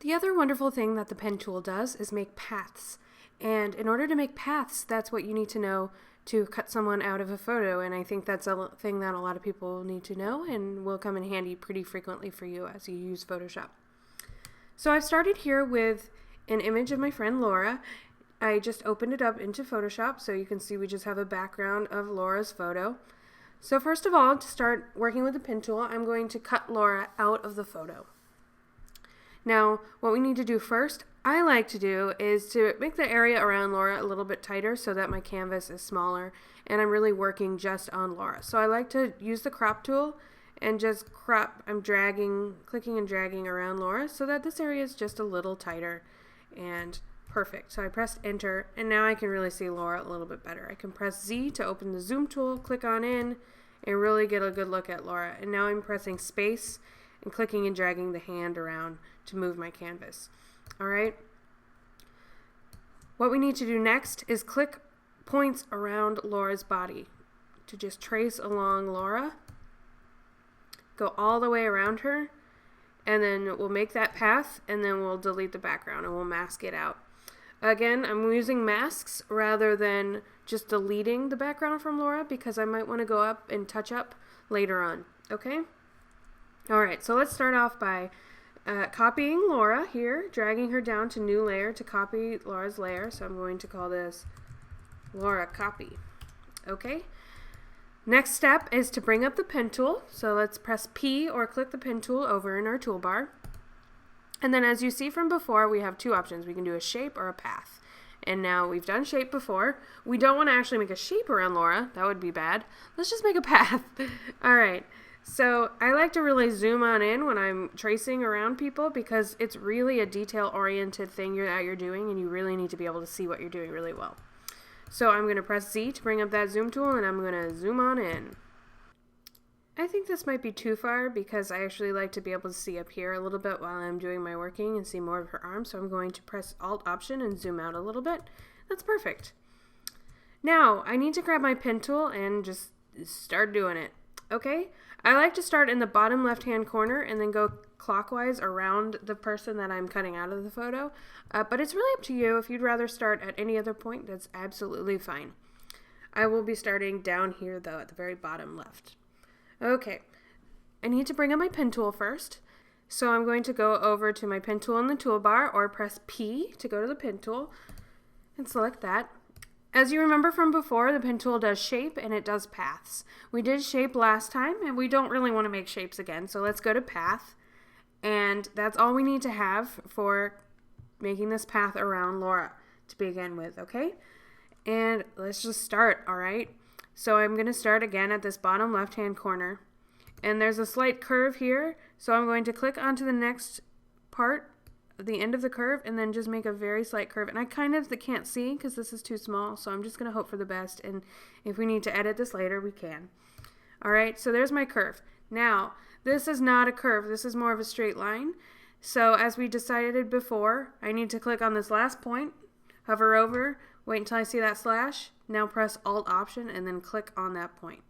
The other wonderful thing that the pen tool does is make paths. And in order to make paths, that's what you need to know to cut someone out of a photo. And I think that's a thing that a lot of people need to know and will come in handy pretty frequently for you as you use Photoshop. So I've started here with an image of my friend Laura. I just opened it up into Photoshop so you can see we just have a background of Laura's photo. So first of all, to start working with the pen tool, I'm going to cut Laura out of the photo. Now, what we need to do first, I like to do, is to make the area around Laura a little bit tighter so that my canvas is smaller and I'm really working just on Laura. So I like to use the crop tool and just crop. I'm clicking and dragging around Laura so that this area is just a little tighter and perfect. So I pressed enter and now I can really see Laura a little bit better. I can press Z to open the zoom tool, click on in, and really get a good look at Laura. And now I'm pressing space and clicking and dragging the hand around to move my canvas. Alright. What we need to do next is click points around Laura's body to just trace along Laura. Go all the way around her, and then we'll make that path, and then we'll delete the background and we'll mask it out. Again, I'm using masks rather than just deleting the background from Laura because I might want to go up and touch up later on. Okay? Alright, so let's start off by copying Laura here, dragging her down to new layer to copy Laura's layer. So I'm going to call this Laura copy. Okay. Next step is to bring up the pen tool. So let's press P or click the pen tool over in our toolbar. And then as you see from before, we have two options. We can do a shape or a path. And now we've done shape before. We don't want to actually make a shape around Laura. That would be bad. Let's just make a path. All right. So I like to really zoom on in when I'm tracing around people because it's really a detail-oriented thing that you're doing and you really need to be able to see what you're doing really well. So I'm going to press Z to bring up that zoom tool and I'm going to zoom on in. I think this might be too far because I actually like to be able to see up here a little bit while I'm doing my working and see more of her arm. So I'm going to press Alt Option and zoom out a little bit. That's perfect. Now I need to grab my pen tool and just start doing it. Okay, I like to start in the bottom left-hand corner and then go clockwise around the person that I'm cutting out of the photo. But it's really up to you. If you'd rather start at any other point, that's absolutely fine. I will be starting down here, though, at the very bottom left. Okay, I need to bring up my pen tool first. So I'm going to go over to my pen tool in the toolbar or press P to go to the pen tool and select that. As you remember from before, the pen tool does shape and it does paths. We did shape last time and we don't really want to make shapes again. So let's go to path. And that's all we need to have for making this path around Laura to begin with, okay? And let's just start, all right? So I'm going to start again at this bottom left-hand corner. And there's a slight curve here. So I'm going to click onto the next part, the end of the curve, and then just make a very slight curve. And I kind of can't see because this is too small, so I'm just going to hope for the best, and if we need to edit this later, we can. Alright, so there's my curve. Now, this is not a curve, this is more of a straight line. So as we decided before, I need to click on this last point, hover over, wait until I see that slash, now press Alt Option, and then click on that point.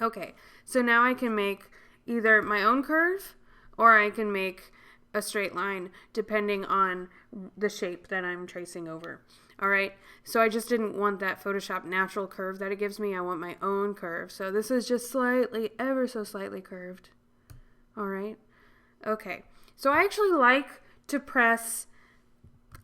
Okay, so now I can make either my own curve, or I can make a straight line depending on the shape that I'm tracing over. Alright, so I just didn't want that Photoshop natural curve that it gives me. I want my own curve. So this is just slightly, ever so slightly curved. Alright, okay. So I actually like to press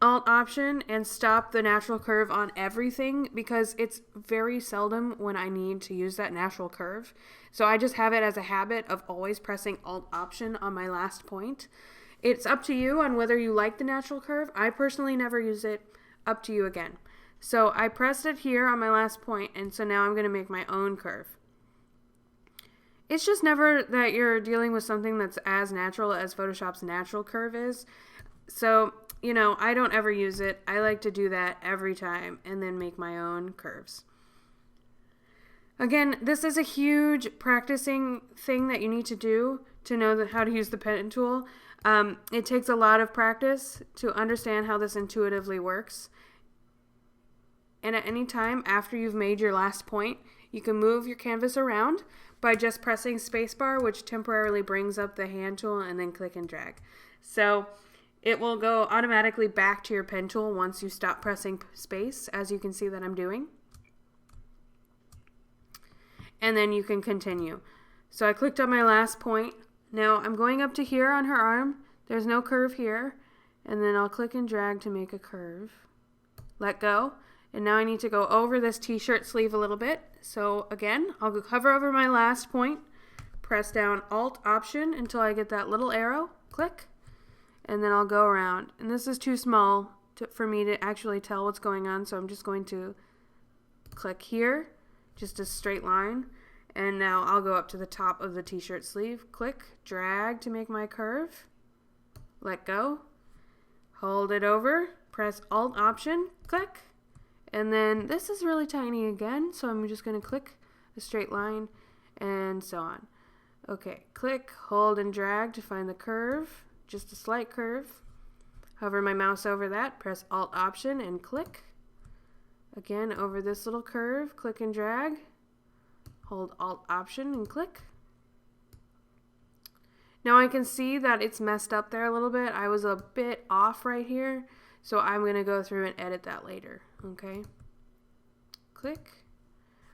Alt Option and stop the natural curve on everything because it's very seldom when I need to use that natural curve. So I just have it as a habit of always pressing Alt Option on my last point. It's up to you on whether you like the natural curve. I personally never use it. Up to you again. So I pressed it here on my last point, and so now I'm going to make my own curve. It's just never that you're dealing with something that's as natural as Photoshop's natural curve is. So, you know, I don't ever use it. I like to do that every time and then make my own curves. Again, this is a huge practicing thing that you need to do to know how to use the pen tool. It takes a lot of practice to understand how this intuitively works. And at any time after you've made your last point, you can move your canvas around by just pressing spacebar, which temporarily brings up the hand tool, and then click and drag. So it will go automatically back to your pen tool once you stop pressing space, as you can see that I'm doing. And then you can continue. So I clicked on my last point. Now I'm going up to here on her arm. There's no curve here. And then I'll click and drag to make a curve. Let go. And now I need to go over this t-shirt sleeve a little bit. So again, I'll go hover over my last point, press down Alt-Option until I get that little arrow, click, and then I'll go around. And this is too small for me to actually tell what's going on, so I'm just going to click here, just a straight line, and now I'll go up to the top of the t-shirt sleeve, click, drag to make my curve, let go, hold it over, press Alt-Option, click, and then this is really tiny again, so I'm just going to click a straight line and so on. Okay, click, hold, and drag to find the curve, just a slight curve. Hover my mouse over that, press Alt-Option and click. Again, over this little curve, click and drag. Hold Alt-Option and click. Now I can see that it's messed up there a little bit. I was a bit off right here, so I'm going to go through and edit that later. Okay, click.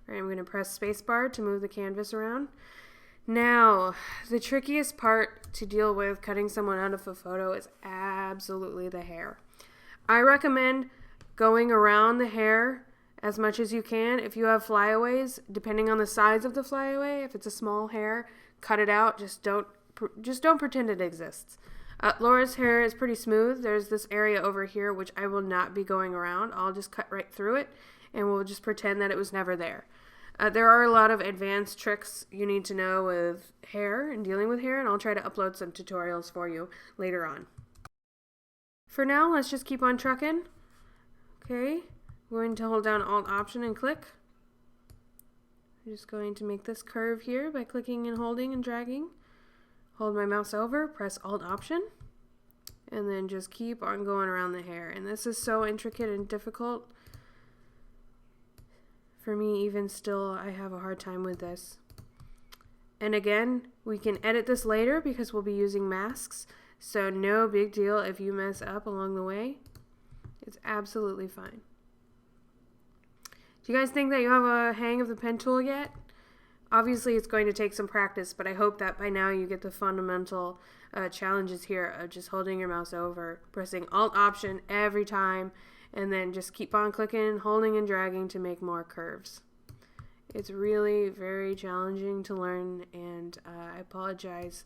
All right, I'm going to press spacebar to move the canvas around. Now, the trickiest part to deal with cutting someone out of a photo is absolutely the hair. I recommend going around the hair as much as you can. If you have flyaways, depending on the size of the flyaway, if it's a small hair, cut it out. Just don't pretend it exists. Laura's hair is pretty smooth. There's this area over here which I will not be going around. I'll just cut right through it and we'll just pretend that it was never there. There are a lot of advanced tricks you need to know with hair and dealing with hair, and I'll try to upload some tutorials for you later on. For now, let's just keep on trucking. Okay, I'm going to hold down Alt-Option and click. I'm just going to make this curve here by clicking and holding and dragging. Hold my mouse over, press Alt-Option, and then just keep on going around the hair. And this is so intricate and difficult. For me, even still, I have a hard time with this. And again, we can edit this later because we'll be using masks. So no big deal if you mess up along the way. It's absolutely fine. Do you guys think that you have a hang of the pen tool yet? Obviously, it's going to take some practice, but I hope that by now you get the fundamental challenges here of just holding your mouse over, pressing Alt-Option every time, and then just keep on clicking, holding and dragging to make more curves. It's really very challenging to learn, and I apologize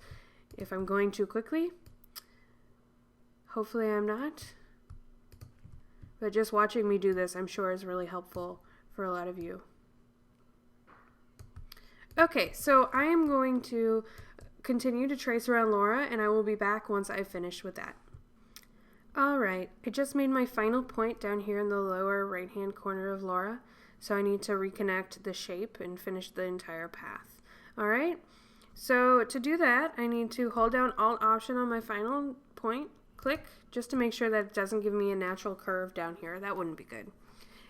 if I'm going too quickly. Hopefully I'm not. But just watching me do this, I'm sure, is really helpful for a lot of you. Okay, so I am going to continue to trace around Laura, and I will be back once I've finished with that. Alright, I just made my final point down here in the lower right hand corner of Laura, so I need to reconnect the shape and finish the entire path. Alright, so to do that, I need to hold down Alt-Option on my final point, click, just to make sure that it doesn't give me a natural curve down here. That wouldn't be good.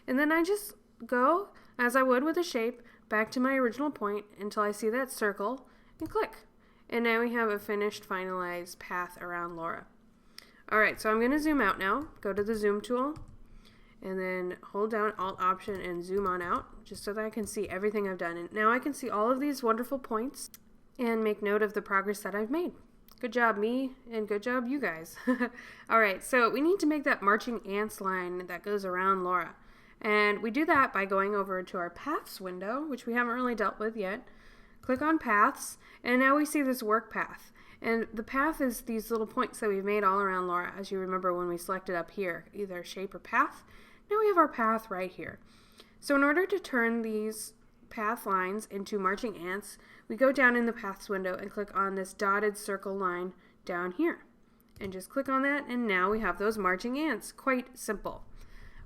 And then I just go, as I would with a shape, back to my original point until I see that circle, and click. And now we have a finished, finalized path around Laura. Alright, so I'm going to zoom out now. Go to the zoom tool, and then hold down Alt-Option and zoom on out, just so that I can see everything I've done. And now I can see all of these wonderful points, and make note of the progress that I've made. Good job, me, and good job, you guys. Alright, so we need to make that marching ants line that goes around Laura. And we do that by going over to our Paths window, which we haven't really dealt with yet. Click on Paths, and now we see this work path. And the path is these little points that we've made all around Laura, as you remember when we selected up here, either shape or path. Now we have our path right here. So in order to turn these path lines into marching ants, we go down in the Paths window and click on this dotted circle line down here. And just click on that, and now we have those marching ants. Quite simple.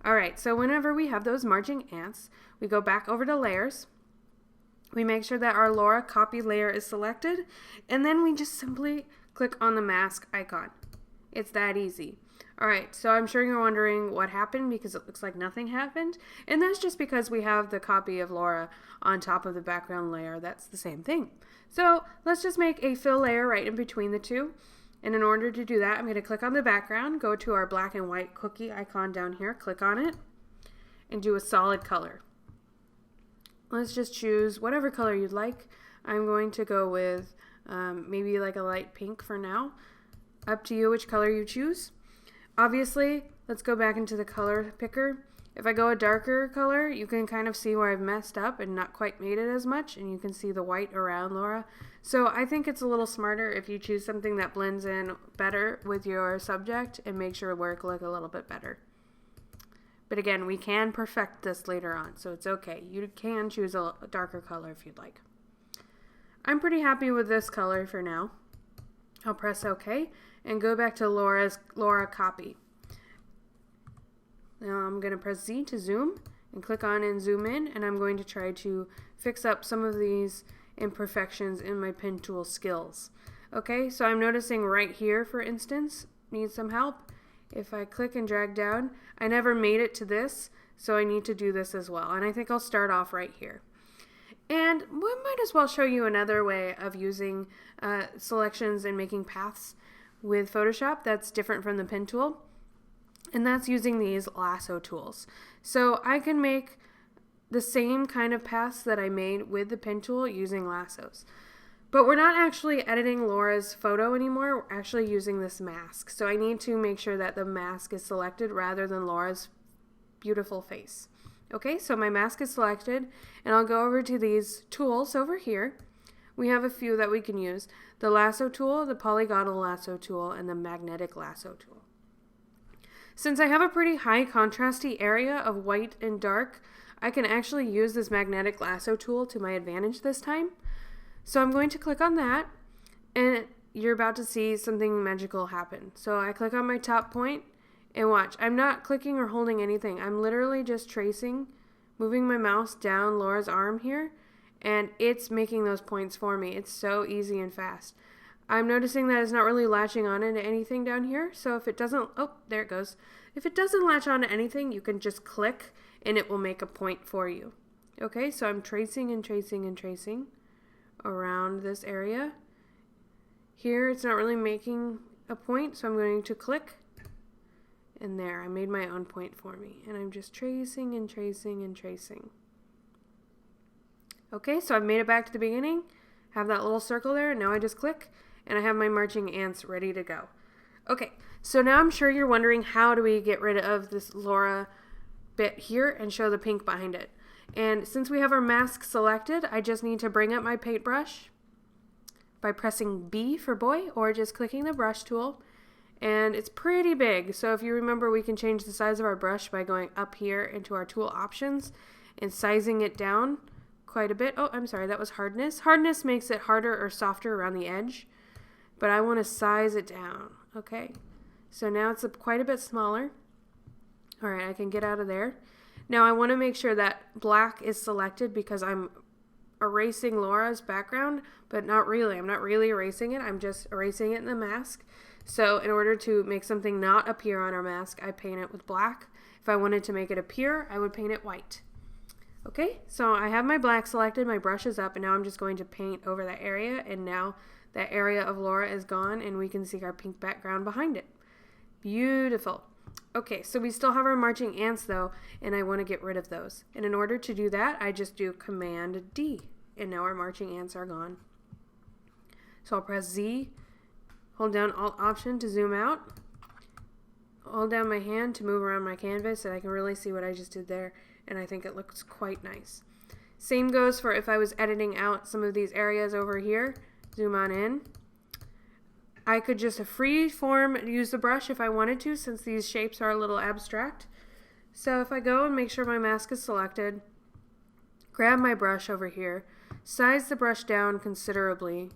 Alright, so whenever we have those marching ants, we go back over to Layers. We make sure that our Laura copy layer is selected, and then we just simply click on the mask icon. It's that easy. Alright, so I'm sure you're wondering what happened because it looks like nothing happened, and that's just because we have the copy of Laura on top of the background layer. That's the same thing. So let's just make a fill layer right in between the two, And in order to do that, I'm going to click on the background, go to our black and white cookie icon down here, click on it, and do a solid color. Let's just choose whatever color you'd like. I'm going to go with maybe like a light pink for now. Up to you which color you choose. Obviously, let's go back into the color picker. If I go a darker color, you can kind of see where I've messed up and not quite made it as much, and you can see the white around Laura. So I think it's a little smarter if you choose something that blends in better with your subject and makes your work look a little bit better. But again, we can perfect this later on, so it's okay. You can choose a darker color if you'd like. I'm pretty happy with this color for now. I'll press OK and go back to Laura copy. Now I'm going to press Z to zoom and click on and zoom in, and I'm going to try to fix up some of these imperfections in my pen tool skills. Okay, so I'm noticing right here, for instance, needs some help. If I click and drag down, I never made it to this, so I need to do this as well. And I think I'll start off right here. And we might as well show you another way of using selections and making paths with Photoshop that's different from the pen tool. And that's using these lasso tools. So I can make the same kind of paths that I made with the pen tool using lassos. But we're not actually editing Laura's photo anymore. We're actually using this mask. So I need to make sure that the mask is selected rather than Laura's beautiful face. Okay, so my mask is selected, and I'll go over to these tools over here. We have a few that we can use. The lasso tool, the polygonal lasso tool, and the magnetic lasso tool. Since I have a pretty high contrasty area of white and dark, I can actually use this magnetic lasso tool to my advantage this time. So I'm going to click on that, and you're about to see something magical happen. So I click on my top point, and watch. I'm not clicking or holding anything. I'm literally just tracing, moving my mouse down Laura's arm here, and it's making those points for me. It's so easy and fast. I'm noticing that it's not really latching on into anything down here, so if it doesn't, oh, there it goes. If it doesn't latch on to anything, you can just click, and it will make a point for you. Okay, so I'm tracing and tracing and tracing around this area. Here, it's not really making a point, so I'm going to click, and there, I made my own point for me, and I'm just tracing and tracing and tracing. Okay, so I've made it back to the beginning, have that little circle there, and now I just click, and I have my marching ants ready to go. Okay, so now I'm sure you're wondering, how do we get rid of this Laura bit here and show the pink behind it? And since we have our mask selected, I just need to bring up my paintbrush by pressing B for boy, or just clicking the brush tool. And it's pretty big, so if you remember, we can change the size of our brush by going up here into our tool options and sizing it down quite a bit. Oh, I'm sorry, that was hardness. Hardness makes it harder or softer around the edge, but I want to size it down. Okay, so now it's quite a bit smaller. All right, I can get out of there. Now I want to make sure that black is selected because I'm erasing Laura's background, but not really. I'm not really erasing it. I'm just erasing it in the mask. So in order to make something not appear on our mask, I paint it with black. If I wanted to make it appear, I would paint it white. Okay, so I have my black selected, my brush is up, and now I'm just going to paint over that area, and now that area of Laura is gone, and we can see our pink background behind it. Beautiful. Okay, so we still have our marching ants though, and I want to get rid of those. And in order to do that, I just do Command D, and now our marching ants are gone. So I'll press Z, hold down Alt Option to zoom out, hold down my hand to move around my canvas so I can really see what I just did there, and I think it looks quite nice. Same goes for if I was editing out some of these areas over here. Zoom on in. I could just free form use the brush if I wanted to, since these shapes are a little abstract. So if I go and make sure my mask is selected, grab my brush over here, size the brush down considerably,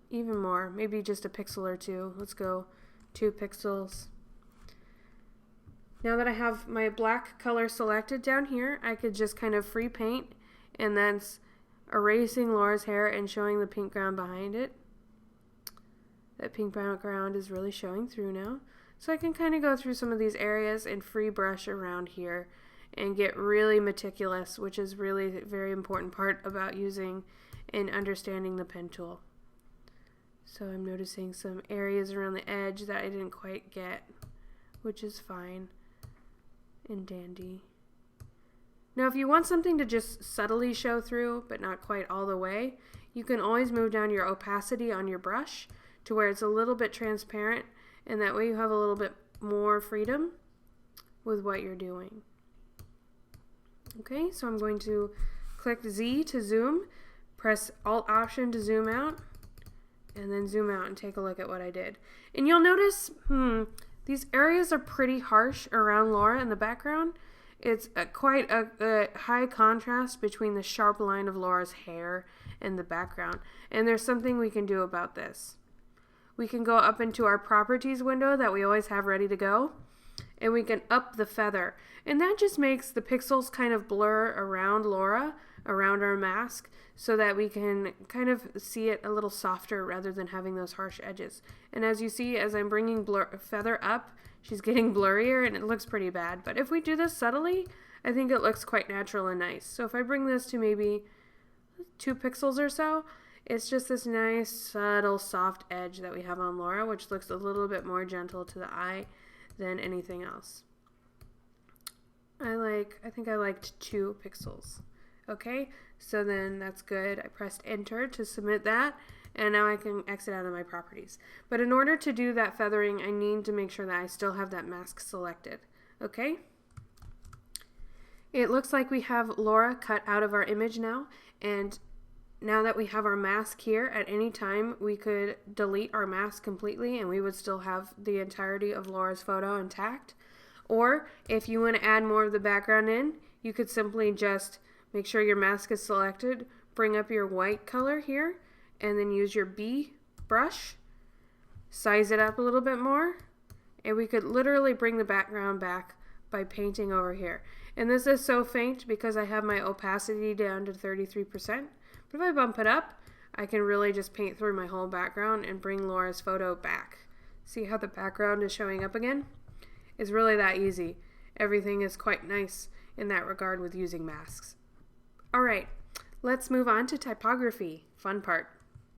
even more, maybe just a pixel or two. Let's go 2 pixels. Now that I have my black color selected down here, I could just kind of free paint, and that's erasing Laura's hair and showing the pink ground behind it. That pink background is really showing through now. So I can kind of go through some of these areas and free brush around here and get really meticulous, which is really a very important part about using and understanding the pen tool. So I'm noticing some areas around the edge that I didn't quite get, which is fine and dandy. Now, if you want something to just subtly show through, but not quite all the way, you can always move down your opacity on your brush to where it's a little bit transparent, and that way you have a little bit more freedom with what you're doing. Okay, so I'm going to click Z to zoom, press Alt-Option to zoom out, and then zoom out and take a look at what I did. And you'll notice, these areas are pretty harsh around Laura in the background. It's quite a high contrast between the sharp line of Laura's hair and the background. And there's something we can do about this. We can go up into our properties window that we always have ready to go, and we can up the feather. And that just makes the pixels kind of blur around Laura, around our mask, so that we can kind of see it a little softer rather than having those harsh edges. And as you see, as I'm bringing feather up, she's getting blurrier and it looks pretty bad. But if we do this subtly, I think it looks quite natural and nice. So if I bring this to maybe 2 pixels or so, it's just this nice, subtle, soft edge that we have on Laura, which looks a little bit more gentle to the eye than anything else. I think I liked 2 pixels. Okay, so then that's good. I pressed enter to submit that, and now I can exit out of my properties. But in order to do that feathering, I need to make sure that I still have that mask selected. Okay? It looks like we have Laura cut out of our image now, and now that we have our mask here, at any time we could delete our mask completely and we would still have the entirety of Laura's photo intact. Or if you want to add more of the background in, you could simply just make sure your mask is selected, bring up your white color here, and then use your B brush, size it up a little bit more, and we could literally bring the background back by painting over here. And this is so faint because I have my opacity down to 33%. But if I bump it up, I can really just paint through my whole background and bring Laura's photo back. See how the background is showing up again? It's really that easy. Everything is quite nice in that regard with using masks. Alright, let's move on to typography. Fun part.